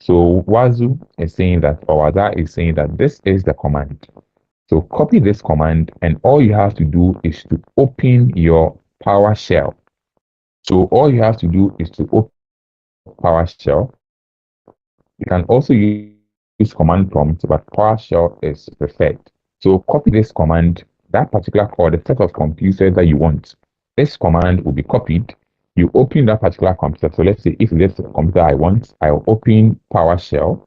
So Wazoo is saying that, or Wazaa is saying that this is the command. So copy this command, and all you have to do is to open your PowerShell. So all you have to do is to open PowerShell. You can also use command prompt, but PowerShell is preferred. So copy this command, that particular or the set of computers that you want. This command will be copied. You open that particular computer. So let's say if this is the computer I want, I'll open PowerShell,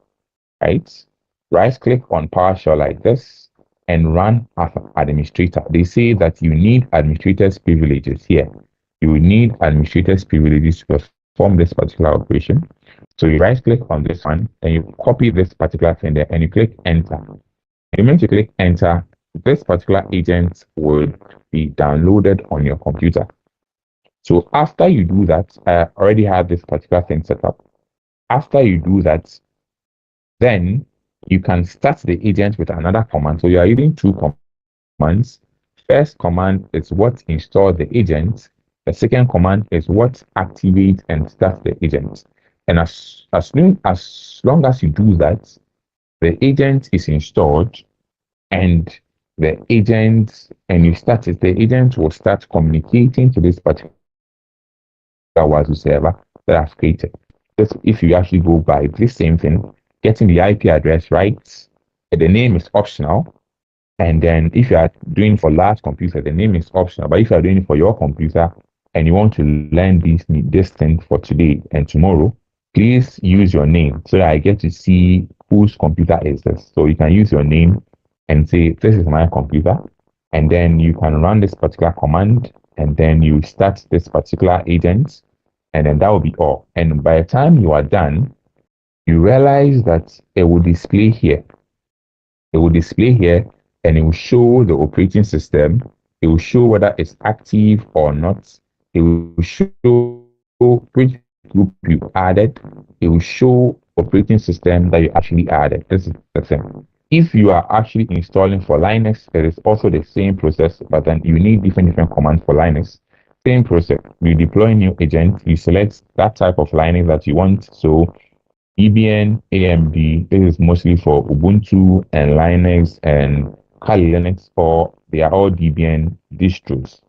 right? Right click on PowerShell like this and run as an administrator. They say that you need administrator's privileges here. You will need administrator's privileges to perform this particular operation. So you right click on this one and you copy this particular thing there and you click enter. The moment you click enter, this particular agent will be downloaded on your computer. So after you do that, I already have this particular thing set up. After you do that, then you can start the agent with another command. So you are using two commands. First command is what install the agent. The second command is what activate and start the agent. And as long as you do that, the agent is installed and the agent, and you start it, the agent will start communicating to this particular Wazoo server that I've created. This, if you actually go by this same thing, getting the IP address right, the name is optional. And then if you are doing for large computer, the name is optional. But if you are doing it for your computer and you want to learn this thing for today and tomorrow, please use your name so that I get to see whose computer is this. So you can use your name and say, this is my computer. And then you can run this particular command and then you start this particular agent. And then that will be all. And by the time you are done, you realize that it will display here. It will display here and it will show the operating system. It will show whether it's active or not. It will show which group you added. It will show operating system that you actually added. This is the thing. If you are actually installing for Linux, it is also the same process, but then you need different commands for Linux. Same process. You deploy a new agent, you select that type of Linux that you want. So Debian, AMD, this is mostly for Ubuntu and Linux and Kali Linux, or they are all Debian distros.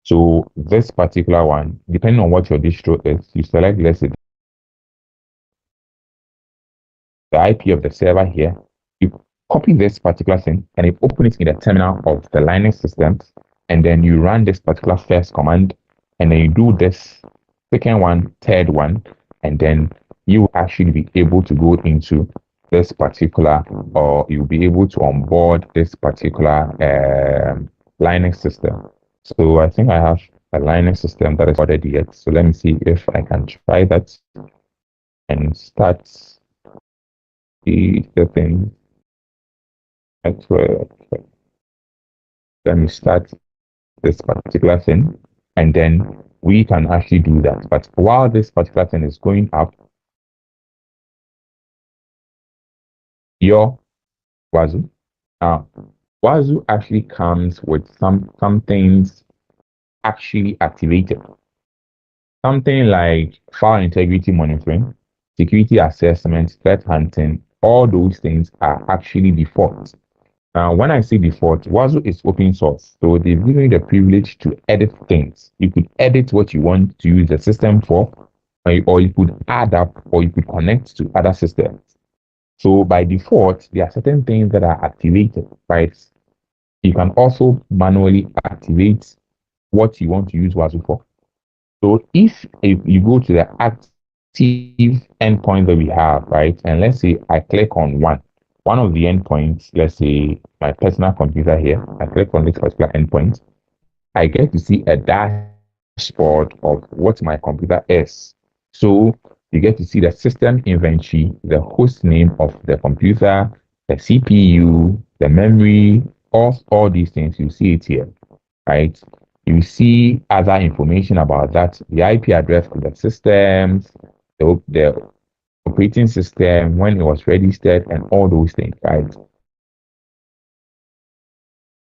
So this particular one, depending on what your distro is, you select, let's say, the IP of the server here. You copy this particular thing and you open it in the terminal of the Linux systems, and then you run this particular first command, and then you do this second one, third one, and then you will actually be able to go into this particular, or you'll be able to onboard this particular Linux system. So I think I have a Linux system that is ordered yet. So let me see if I can try that and start the thing. Let me start this particular thing, and then we can actually do that. But while this particular thing is going up, your Wazoo. Now, Wazoo actually comes with some things actually activated. Something like file integrity monitoring, security assessment, threat hunting, all those things are actually default. Now, when I say default, Wazoo is open source, so they've given you the privilege to edit things. You could edit what you want to use the system for, or you could add up, or you could connect to other systems. So by default, there are certain things that are activated, right? You can also manually activate what you want to use Wazoo for. So if you go to the active endpoint that we have, right? And let's say I click on one of the endpoints, let's say my personal computer here, I click on this particular endpoint, I get to see a dashboard of what my computer is. So you get to see the system inventory, the host name of the computer, the CPU, the memory, all these things. You see it here, right? You see other information about that, the IP address of the systems, the operating system, when it was registered, and all those things, right?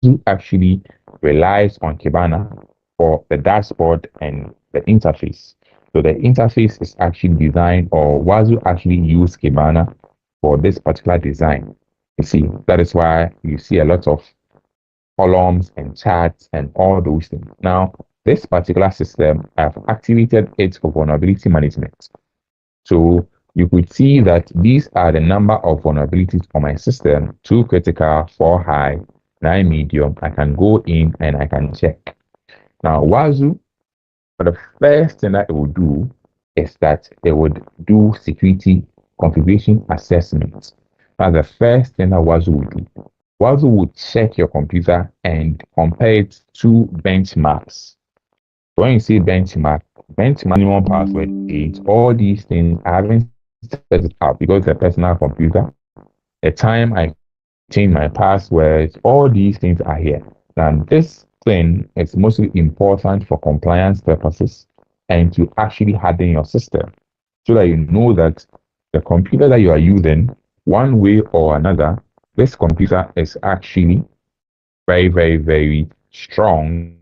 It actually relies on Kibana for the dashboard and the interface. So the interface is actually designed, or Wazoo actually used Kibana for this particular design. You see, that is why you see a lot of columns and charts and all those things. Now, this particular system, I've activated it for vulnerability management. So you could see that these are the number of vulnerabilities on my system: 2 critical, 4 high, 9 medium. I can go in and I can check. Now, Wazoo, the first thing that it will do is that it would do security configuration assessment. That's the first thing that Wazoo will do. Wazoo will check your computer and compare it to benchmarks. So when you say benchmark minimum password 8, all these things I haven't set it up because it's a personal computer. The time I change my passwords, all these things are here. And this thing is mostly important for compliance purposes and to actually harden your system so that you know that the computer that you are using, one way or another, this computer is actually very, very, very strong.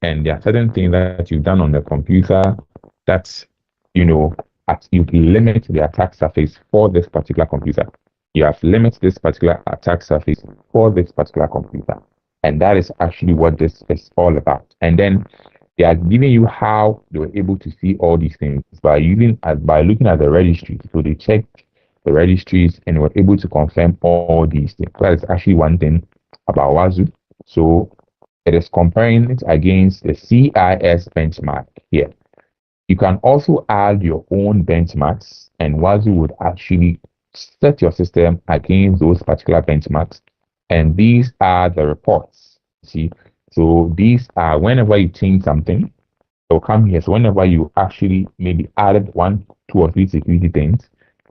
And there are certain things that you've done on the computer that, you limit the attack surface for this particular computer. You have limited this particular attack surface for this particular computer. And that is actually what this is all about. And then they are giving you how they were able to see all these things by looking at the registry. So they checked the registries and were able to confirm all these things. That is actually one thing about Wazoo. So it is comparing it against the CIS benchmark here. You can also add your own benchmarks, and Wazoo would actually set your system against those particular benchmarks. And these are the reports. See, so these are whenever you change something, they'll come here. So whenever you actually maybe added 1, 2, or 3 security things,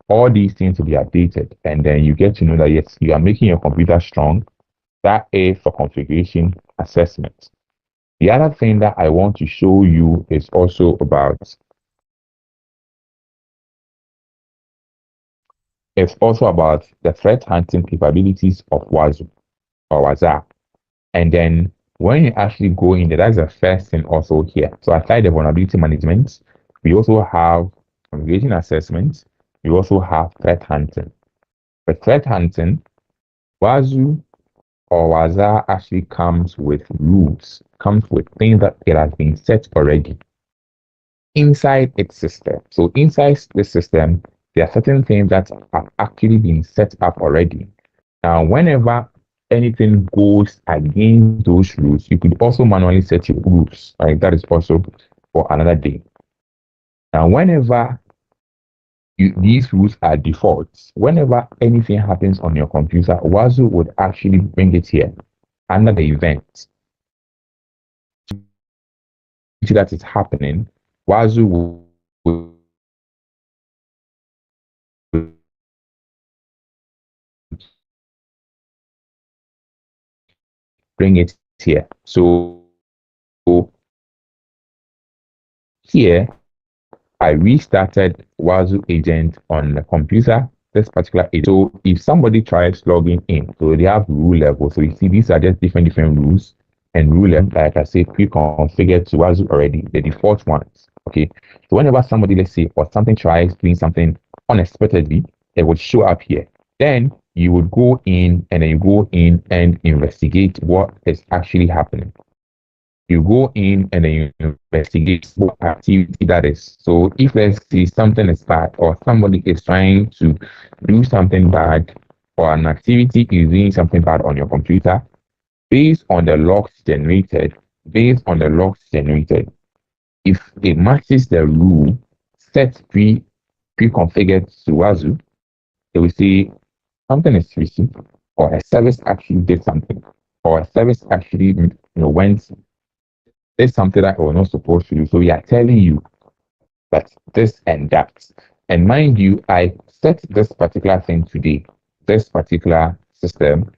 all these things will be updated. And then you get to know that yes, you are making your computer strong. That is for configuration assessment. The other thing that I want to show you is also about the threat hunting capabilities of Wazoo or Waza. And then when you actually go in there, that's the first thing also here. So aside the vulnerability management, we also have configuration assessment. We also have threat hunting. For threat hunting, Wazoo or Waza actually comes with rules, comes with things that it has been set already inside its system. So inside the system, there are certain things that have actually been set up already. Now, whenever anything goes against those rules, you could also manually set your rules. Right? That is also for another day. Now, whenever these rules are defaults, whenever anything happens on your computer, Wazoo would actually bring it here under the event that is happening. Wazoo will bring it here. So here, I restarted Wazoo agent on the computer, this particular agent. So if somebody tries logging in, so they have rule level. So you see, these are just different rules and rule level, like I say, pre-configured to Wazoo already, the default ones. Okay. So whenever somebody, let's say, or something tries doing something unexpectedly, it would show up here. Then you would go in and investigate what is actually happening. You go in and then you investigate what activity that is. So if let's see something is bad or somebody is trying to do something bad or an activity is doing something bad on your computer, based on the logs generated, if it matches the rule set pre-configured to Wazoo, it will say something is received or a service actually did something or a service actually went did something that we're not supposed to do. So we are telling you that this and that. And mind you, I set this particular thing today, this particular system.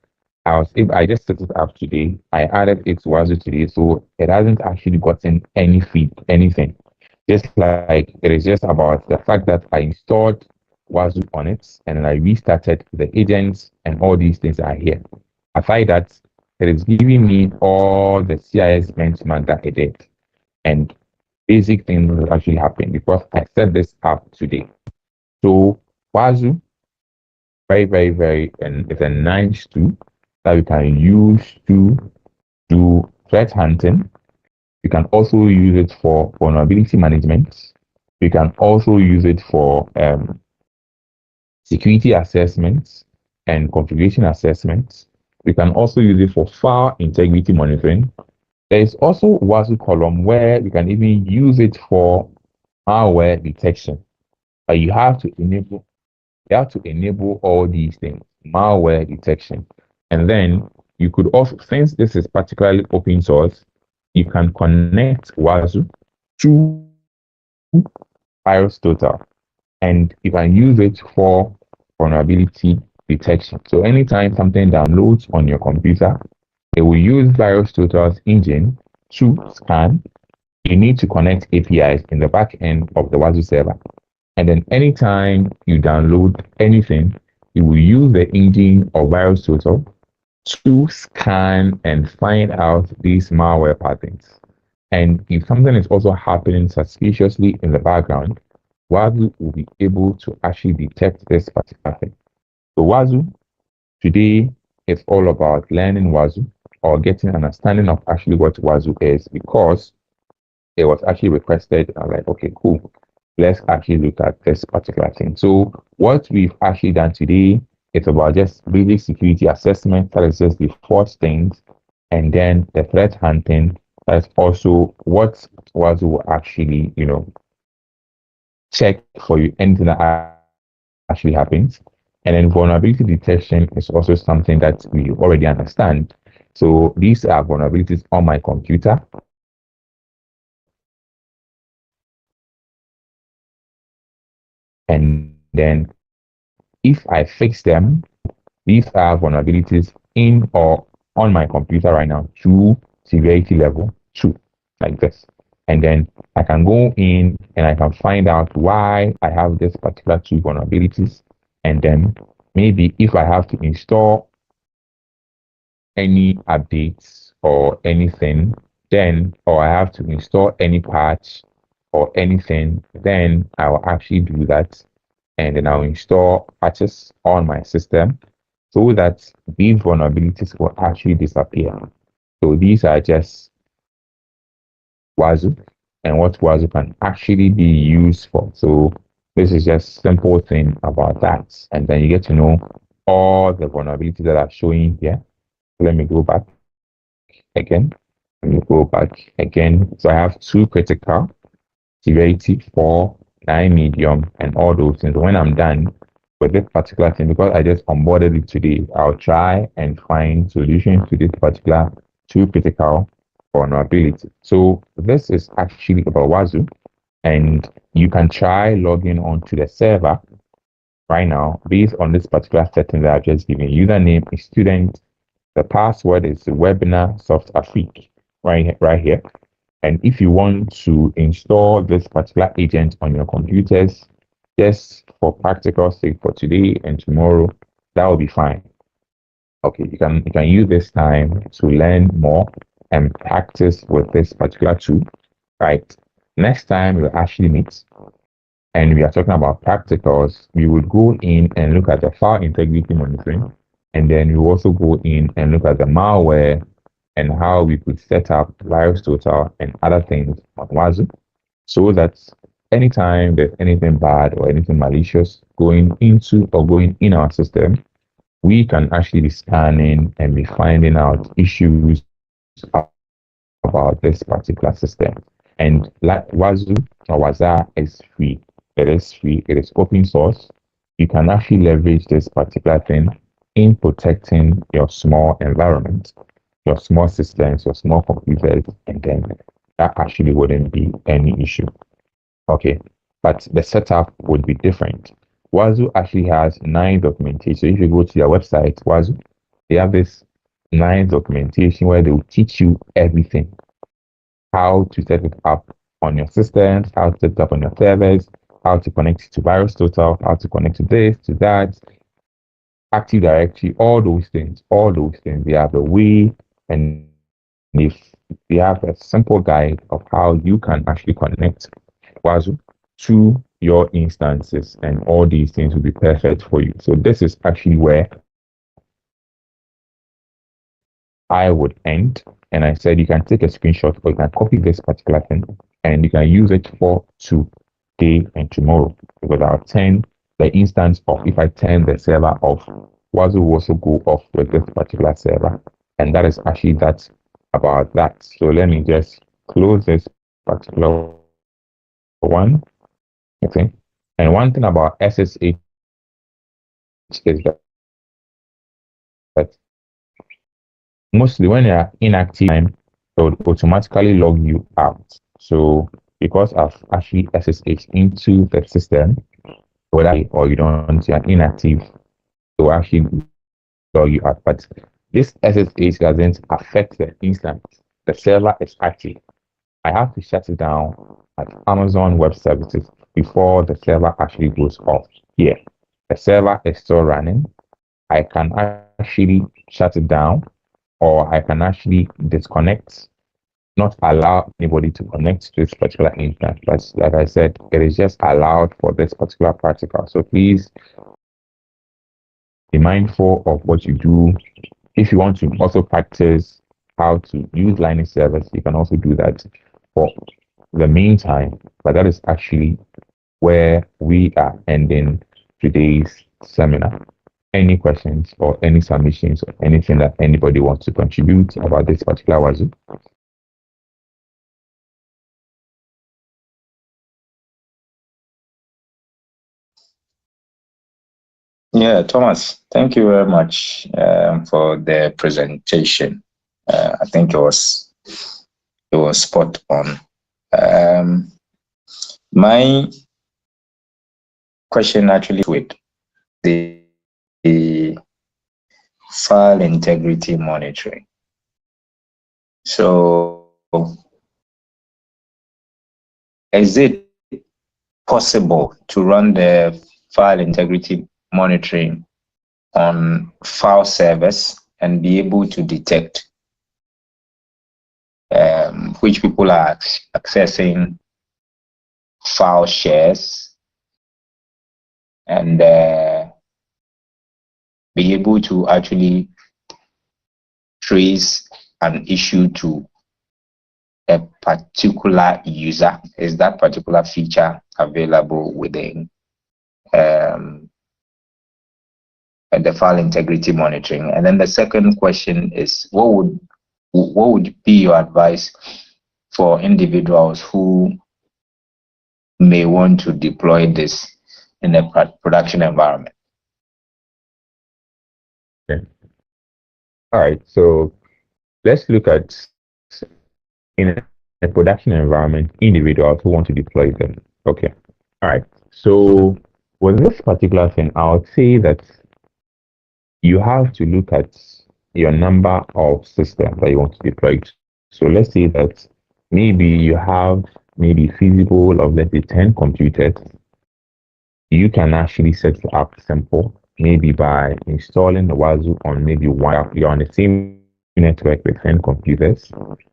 I just set it up today. I added it to Wazoo today, so it hasn't actually gotten anything. Just like it is just about the fact that I installed Wazoo on it and then I restarted the agents and all these things are here. Aside that, it is giving me all the CIS benchmark that it did. And basic things will actually happen because I set this up today. So Wazoo, and it's a nice tool that you can use to do threat hunting. You can also use it for vulnerability management. You can also use it for security assessments and configuration assessments. You can also use it for file integrity monitoring. There is also Wazoo column where you can even use it for malware detection. But you have to enable all these things, malware detection. And then you could also, since this is particularly open source, you can connect Wazoo to VirusTotal and you can use it for vulnerability detection. So anytime something downloads on your computer, it will use VirusTotal's engine to scan. You need to connect APIs in the back end of the Wazoo server. And then anytime you download anything, it will use the engine of VirusTotal to scan and find out these malware patterns. And if something is also happening suspiciously in the background, Wazoo will be able to actually detect this particular thing. So Wazoo today is all about learning Wazoo or getting an understanding of actually what Wazoo is because it was actually requested. I'm like, okay, cool. Let's actually look at this particular thing. So what we've actually done today is about just basic security assessment. That is just the first things. And then the threat hunting. That's also what Wazoo will actually, check for you anything that actually happens. And then vulnerability detection is also something that we already understand. So these are vulnerabilities on my computer. And then if I fix them, these are vulnerabilities in or on my computer right now to severity level 2, like this. And then I can go in and I can find out why I have this particular 2 vulnerabilities. And then maybe if I have to install any updates or anything, then, or I have to install any patch or anything, then I will actually do that. And then I'll install patches on my system so that these vulnerabilities will actually disappear. So these are just Wazoo and what Wazoo can actually be used for. So this is just simple thing about that. And then you get to know all the vulnerabilities that are showing here. Let me go back again. Let me go back again. So I have 2 critical, severity 4, 9 medium, and all those things. When I'm done with this particular thing, because I just onboarded it today, I'll try and find solutions to this particular 2 critical vulnerability. So this is actually about Wazoo, and you can try logging onto the server right now based on this particular setting that I've just given. Username is student. The password is webinar soft afrique right here. And if you want to install this particular agent on your computers, just for practical sake for today and tomorrow, that will be fine. Okay, you can use this time to learn more and practice with this particular tool. Right. Next time we'll actually meet and we are talking about practicals, we would go in and look at the file integrity monitoring, and then we also go in and look at the malware and how we could set up VirusTotal and other things on Wazoo so that anytime there's anything bad or anything malicious going into or going in our system, we can actually be scanning and be finding out issues about this particular system. And like Wazoo or Waza is free. It is free. It is open source. You can actually leverage this particular thing in protecting your small environment, your small systems, your small computers, and then that actually wouldn't be any issue. Okay, but the setup would be different. Wazoo actually has 9 documentation. So if you go to their website, Wazoo, they have this 9 documentation where they will teach you everything. How to set it up on your systems, how to set it up on your servers, how to connect to VirusTotal, how to connect to this, to that, Active Directory, all those things. They have a way and they've we have a simple guide of how you can actually connect Wazoo to your instances, and all these things will be perfect for you. So this is actually where I would end. And I said you can take a screenshot or you can copy this particular thing and you can use it for today and tomorrow. Because I'll turn the instance off. If I turn the server off, Wazoo will also go off with this particular server. And that is actually that about that. So let me just close this particular one. Okay. And one thing about SSH is that mostly when you're inactive, it will automatically log you out. So because I've actually SSH into the system, whether or you don't, you're inactive, it will actually log you out. But this SSH doesn't affect the instance. The server is active. I have to shut it down at Amazon Web Services before the server actually goes off. Here, the server is still running. I can actually shut it down, or I can actually disconnect, not allow anybody to connect to this particular instance. But like I said, it is just allowed for this particular practical. So please be mindful of what you do. If you want to also practice how to use Linux servers, you can also do that for the meantime. But that is actually where we are ending today's seminar. Any questions or any submissions or anything that anybody wants to contribute about this particular Wazoo? Yeah, Thomas, thank you very much for the presentation. I think it was spot on. My question actually with the file integrity monitoring. So, is it possible to run the file integrity monitoring on file servers and be able to detect which people are accessing file shares and be able to actually trace an issue to a particular user? Is that particular feature available within the file integrity monitoring? And then the second question is, what would be your advice for individuals who may want to deploy this in a production environment? Okay. All right. So let's look at in a production environment, individuals who want to deploy them. Okay. All right. So with this particular thing, I would say that you have to look at your number of systems that you want to deploy. So let's say that maybe you have maybe feasible of let's say 10 computers. You can actually set it up simple, maybe by installing the Wazoo on maybe one. You're on the same network with 10 computers.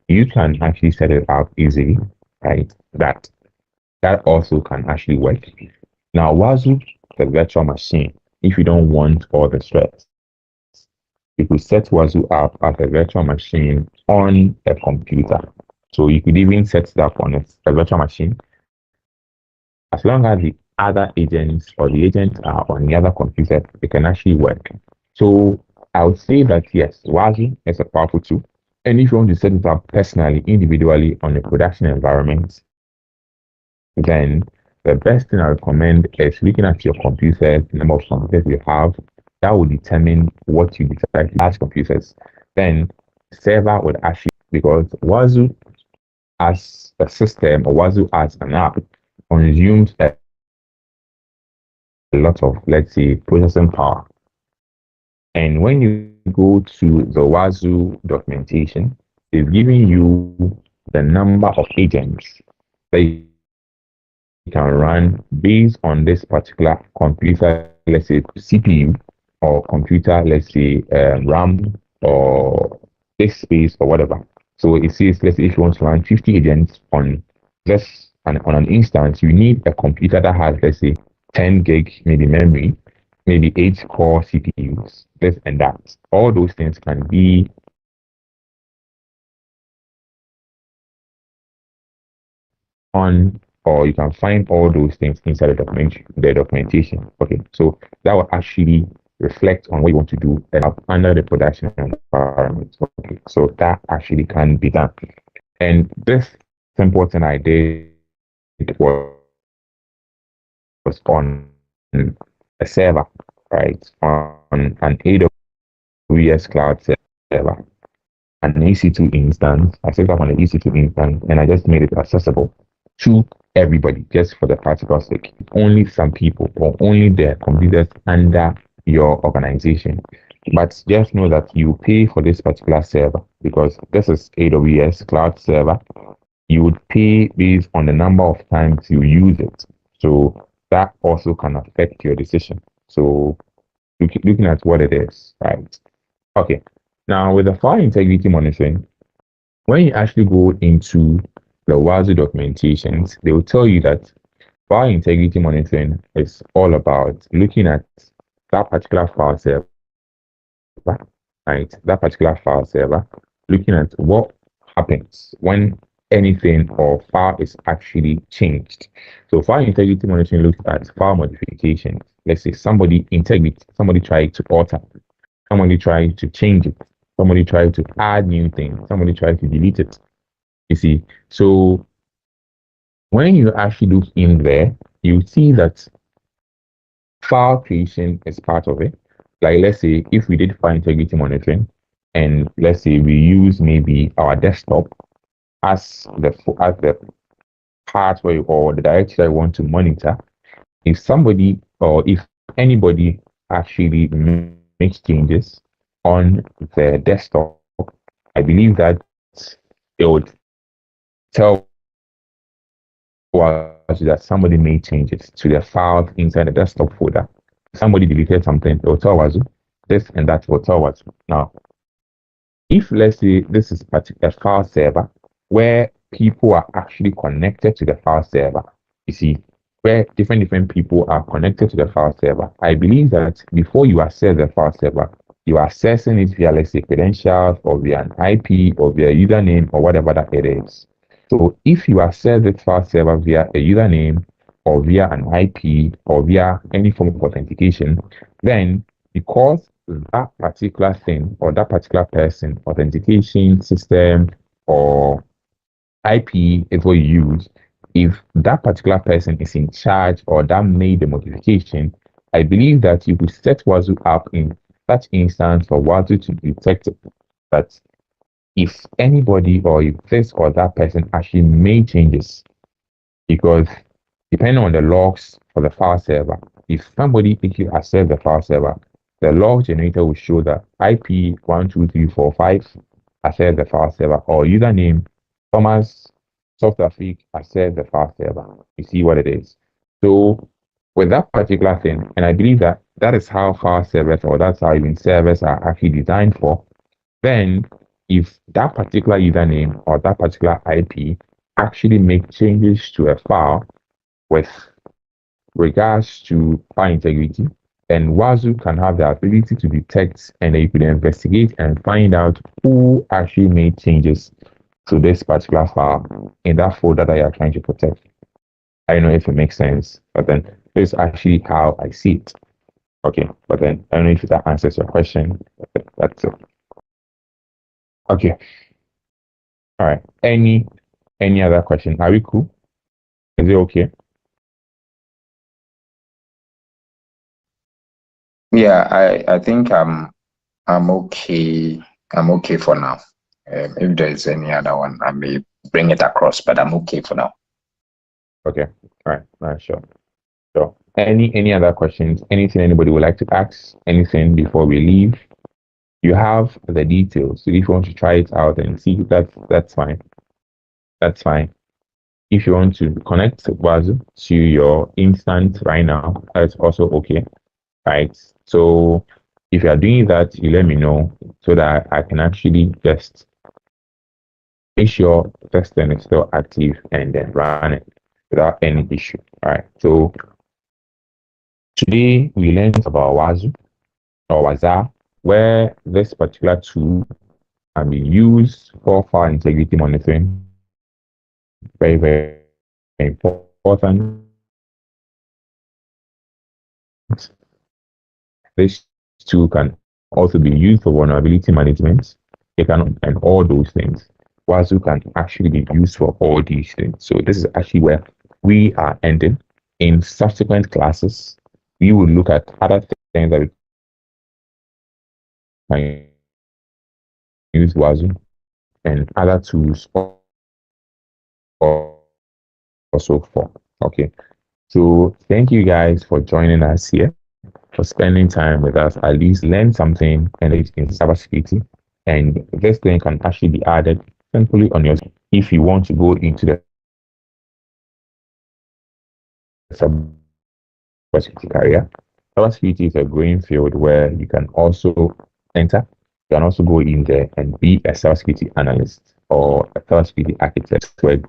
You can actually set it up easily, right? That also can actually work. Now, Wazoo, the virtual machine, if you don't want all the stress, you could set Wazoo up as a virtual machine on a computer. So you could even set it up on a virtual machine. As long as the other agents or the agents are on the other computer, it can actually work. So I would say that yes, Wazoo is a powerful tool. And if you want to set it up personally, individually on a production environment, then the best thing I recommend is looking at your computers, the number of computers you have. That will determine what you decide. Large computers, then server would actually, because Wazoo as a system or Wazoo as an app consumes a lot of, let's say, processing power. And when you go to the Wazoo documentation, it's giving you the number of agents that you can run based on this particular computer, let's say CPU, or computer, let's say RAM or disk space or whatever. So it says, let's say if you want to run 50 agents on just on an instance, you need a computer that has, let's say, 10 gig, maybe memory, maybe 8 core CPUs, this and that. All those things can be on, or you can find all those things inside the documentation. Okay, so that will actually reflect on what you want to do and up under the production environment. Okay, so that actually can be done. And this simple thing I did was on a server, right? On an AWS cloud server, an EC2 instance. I set up on an EC2 instance and I just made it accessible to everybody just for the practical sake. Only some people or only the computers under your organization. But just know that you pay for this particular server because this is AWS cloud server. You would pay based on the number of times you use it. So that also can affect your decision. So looking at what it is, right? Okay. Now with the file integrity monitoring, when you actually go into the WASU documentations, they will tell you that file integrity monitoring is all about looking at that particular file server, right? That particular file server, looking at what happens when anything or file is actually changed. So file integrity monitoring looks at file modifications. Let's say somebody tried to alter, somebody tried to change it, somebody tried to add new things, somebody tried to delete it. You see, so when you actually look in there, you see that file creation is part of it. Like let's say if we did file integrity monitoring, and let's say we use maybe our desktop as the part where or the directory I want to monitor. If somebody or if anybody actually makes changes on the desktop, I believe that it would tell us that somebody made changes to the files inside the desktop folder. Somebody deleted something, it will tell us this and that will tell us. Now, if let's say this is a file server where people are actually connected to the file server, you see, where different people are connected to the file server, I believe that before you access the file server, you are accessing it via, let's say, credentials or via an IP or via username or whatever that it is. So if you access the file server via a username or via an IP or via any form of authentication, then because that particular thing or that particular person, authentication system or IP is what you use, if that particular person is in charge or that made the modification, I believe that you could set Wazoo up in such instance for Wazoo to detect that if anybody or if this or that person actually made changes, because depending on the logs for the file server, if somebody actually access the file server, the log generator will show that IP12345 access the file server or username Thomas Softafric access the file server. You see what it is. So with that particular thing, and I believe that that is how file servers or that's how even servers are actually designed for, then if that particular username or that particular IP actually make changes to a file with regards to file integrity, and Wazoo can have the ability to detect and you can investigate and find out who actually made changes to this particular file in that folder that you're trying to protect. I don't know if it makes sense, but then this is actually how I see it. Okay, but then I don't know if that answers your question. That's it. Okay. All right. Any other question? Are we cool? Is it okay? Yeah, I think I'm okay. I'm okay for now. If there's any other one, I may bring it across, but I'm okay for now. Okay. All right. All right. Sure. Sure. Any other questions? Anything anybody would like to ask? Anything before we leave? You have the details. So if you want to try it out and see, that's fine. That's fine. If you want to connect Wazoo to your instance right now, that's also okay. Right. So if you are doing that, you let me know so that I can actually just make sure this thing is still active and then run it without any issue. All right. So today we learned about Wazoo or Waza, where this particular tool can be used for file integrity monitoring. Very, very important. This tool can also be used for vulnerability management. It can, and all those things. Wazoo can actually be used for all these things. So this is actually where we are ending. In subsequent classes, we will look at other things that we can use Wazoo and other tools also for. Okay. So thank you guys for joining us here, for spending time with us. At least learn something and it's in cybersecurity. And this thing can actually be added simply on your if you want to go into the cybersecurity career. Cybersecurity is a growing field where you can also enter. You can also go in there and be a cybersecurity analyst or a cybersecurity architect, software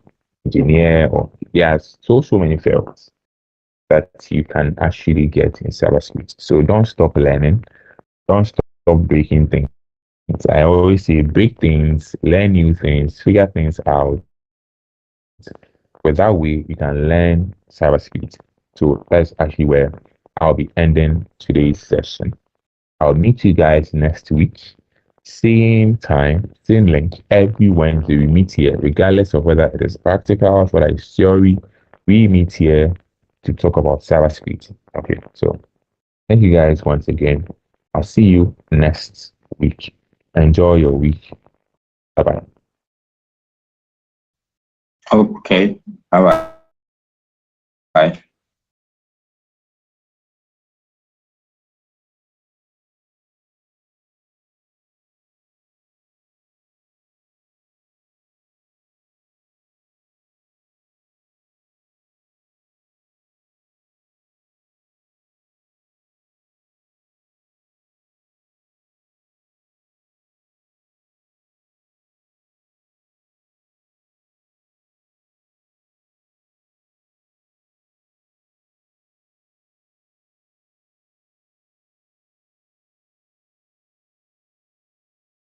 engineer, or yes, so many fields that you can actually get in cybersecurity. So don't stop learning. Don't stop breaking things. I always say break things, learn new things, figure things out. With that way, you can learn cybersecurity. So that's actually where I'll be ending today's session. I'll meet you guys next week. Same time, same link. Every Wednesday we meet here, regardless of whether it is practical, whether it's theory. We meet here to talk about cybersecurity. Okay, so thank you guys once again. I'll see you next week. Enjoy your week. Bye bye. Okay. Bye bye.